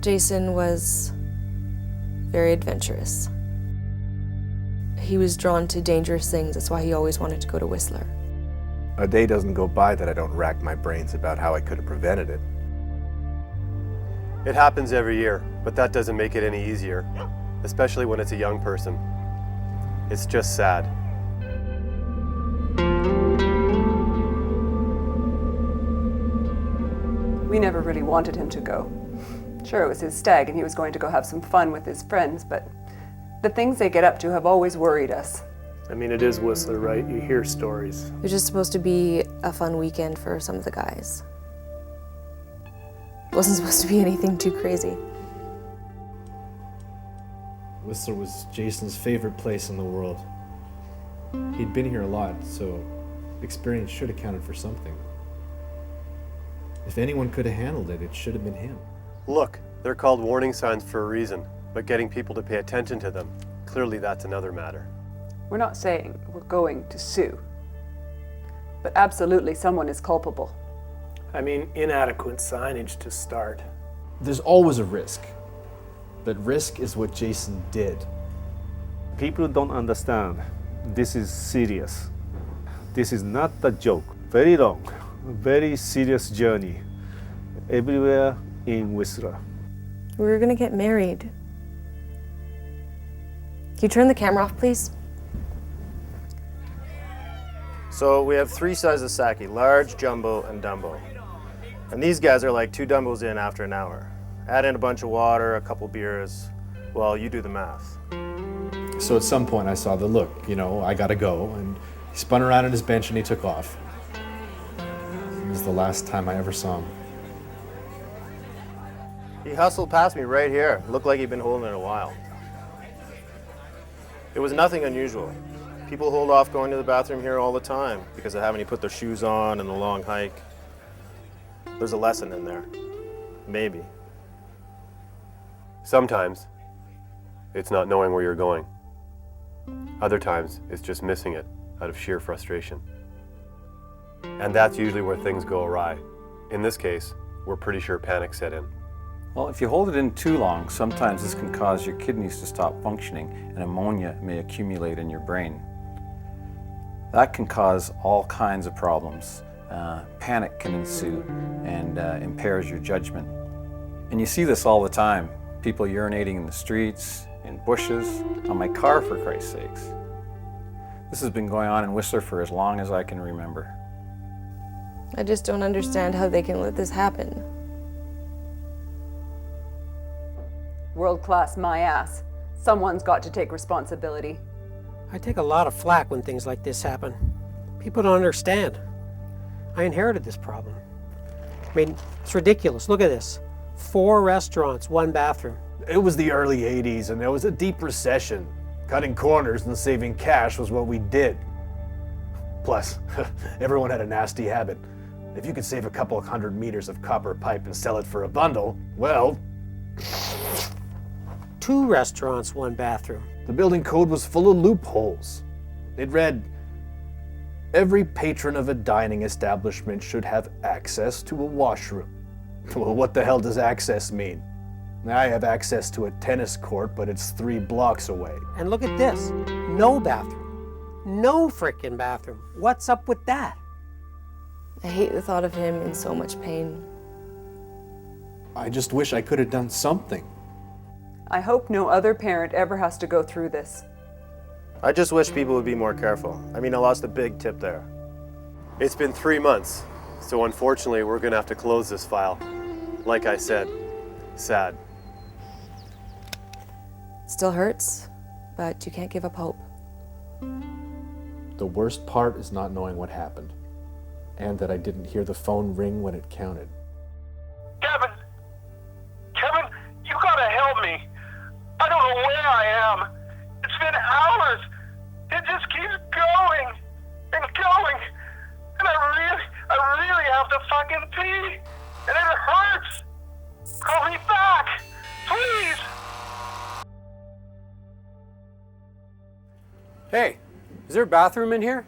Jason was very adventurous. He was drawn to dangerous things. That's why he always wanted to go to Whistler. A day doesn't go by that I don't rack my brains about how I could have prevented it. It happens every year, but that doesn't make it any easier, especially when it's a young person. It's just sad. We never really wanted him to go. Sure, it was his stag and he was going to go have some fun with his friends, but the things they get up to have always worried us. I mean, it is Whistler, right? You hear stories. It was just supposed to be a fun weekend for some of the guys. It wasn't supposed to be anything too crazy. Whistler was Jason's favorite place in the world. He'd been here a lot, so experience should have counted for something. If anyone could have handled it, it should have been him. Look, they're called warning signs for a reason, but getting people to pay attention to them, clearly that's another matter. We're not saying we're going to sue, but absolutely someone is culpable. I mean, inadequate signage to start. There's always a risk, but risk is what Jason did. People don't understand. This is serious. This is not a joke. Very long, very serious journey. Everywhere in Whistler. We were gonna get married. Can you turn the camera off, please? So we have 3 sizes of sake, large, jumbo, and dumbo. And these guys are like 2 dumbos in after an hour. Add in a bunch of water, a couple beers. Well, you do the math. So at some point I saw the look, I gotta go, and he spun around on his bench and he took off. It was the last time I ever saw him. He hustled past me right here. Looked like he'd been holding it a while. It was nothing unusual. People hold off going to the bathroom here all the time because they haven't even put their shoes on and the long hike. There's a lesson in there. Maybe. Sometimes it's not knowing where you're going. Other times it's just missing it out of sheer frustration. And that's usually where things go awry. In this case, we're pretty sure panic set in. Well, if you hold it in too long, sometimes this can cause your kidneys to stop functioning and ammonia may accumulate in your brain. That can cause all kinds of problems. Panic can ensue and impairs your judgment. And you see this all the time. People urinating in the streets, in bushes, on my car, for Christ's sakes. This has been going on in Whistler for as long as I can remember. I just don't understand how they can let this happen. World class, my ass. Someone's got to take responsibility. I take a lot of flack when things like this happen. People don't understand. I inherited this problem. I mean, it's ridiculous. Look at this. 4 restaurants, 1 bathroom. It was the early 80s and there was a deep recession. Cutting corners and saving cash was what we did. Plus, everyone had a nasty habit. If you could save a couple of 100 meters of copper pipe and sell it for a bundle, well... 2 restaurants, 1 bathroom. The building code was full of loopholes. It read, every patron of a dining establishment should have access to a washroom. Well, what the hell does access mean? I have access to a tennis court, but it's 3 blocks away. And look at this. No bathroom. No frickin' bathroom. What's up with that? I hate the thought of him in so much pain. I just wish I could have done something. I hope no other parent ever has to go through this. I just wish people would be more careful. I mean, I lost a big tip there. It's been 3 months, so unfortunately we're gonna have to close this file. Like I said, sad. It still hurts, but you can't give up hope. The worst part is not knowing what happened, and that I didn't hear the phone ring when it counted. Kevin, you gotta help me. I don't know where I am. It's been hours. It just keeps going and going. And I really have to fucking pee. And it hurts. Call me back, please. Hey, is there a bathroom in here?